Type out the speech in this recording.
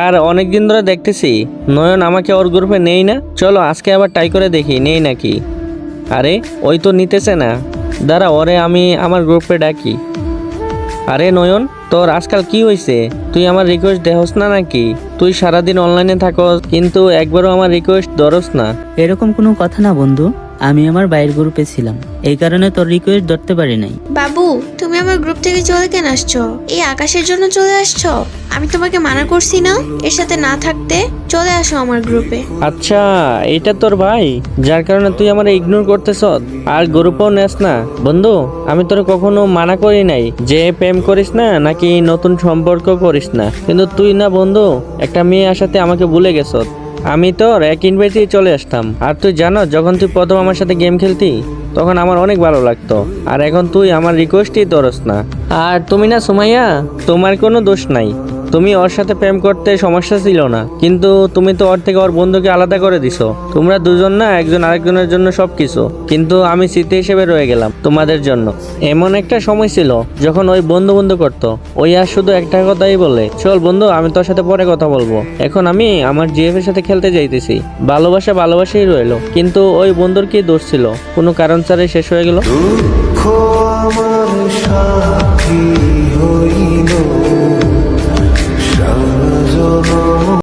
আর অনেকদিন ধরে দেখতেছি নয়ন আমাকে ওর গ্রুপে নেই না। চলো আজকে আবার ট্রাই করে দেখি নেই নাকি। আরে ওই তো নিতেছে না, দাঁড়া ওরে আমি আমার গ্রুপে ডাকি। আরে নয়ন, তোর আজকাল কি হয়েছে? তুই আমার রিকোয়েস্ট দেহস না নাকি? তুই সারাদিন অনলাইনে থাকস কিন্তু একবারও আমার রিকোয়েস্ট ধরস না। এরকম কোনো কথা না বন্ধু, আমি আমার বাইরের গ্রুপে ছিলাম, এই কারণে তোর রিকোয়েস্ট ধরতে পারি নাই। বাবু, তুমি আমার গ্রুপ থেকে চলে কেন আসছো? এই আকাশের জন্য চলে আসছো? আমি তোমাকে মানা করছি না এর সাথে না থাকতে? চলে আসো আমার গ্রুপে। আচ্ছা, এটা তোর ভাই যার কারণে তুই আমার ইগনোর করতেছ আর গ্রুপও নেস না? বন্ধু, আমি তোর কখনো মানা করি নাই যে প্রেম করিস না নাকি নতুন সম্পর্ক করিস না, কিন্তু তুই না বন্ধু একটা মেয়ে আসাতে আমাকে ভুলে গেছ। আমি তোর এক ইনভাইটেই চলে আসতাম। আর তুই জানো যখন তুই প্রথম আমার সাথে গেম খেলতি তখন আমার অনেক ভালো লাগতো, আর এখন তুই আমার রিকোয়েস্টই ধরস না। আর তুমি না সুমাইয়া, তোমার কোনো দোষ নাই, তুমি ওর সাথে প্রেম করতে সমস্যা ছিল না, কিন্তু তুমি তো ওর থেকে ওর বন্ধুকে আলাদা করে দিছো। তোমরা দুজন না একজন আরেকজনের জন্য সবকিছু, কিন্তু আমি স্মৃতি হিসেবে রয়ে গেলাম তোমাদের জন্য। এমন একটা সময় ছিল যখন ওই বন্ধু বন্ধু করতো, ওই আর শুধু একটা কথাই বলে, চল বন্ধু আমি তোর সাথে পরে কথা বলবো, এখন আমি আমার জিএফ এর সাথে খেলতে যাইতেছি। ভালোবাসা ভালোবাসাই রইলো, কিন্তু ওই বন্ধুর কি দোষ ছিল? কোনো কারণ ছাড়াই শেষ হয়ে গেল। দুঃখ আমার সাথী হইল।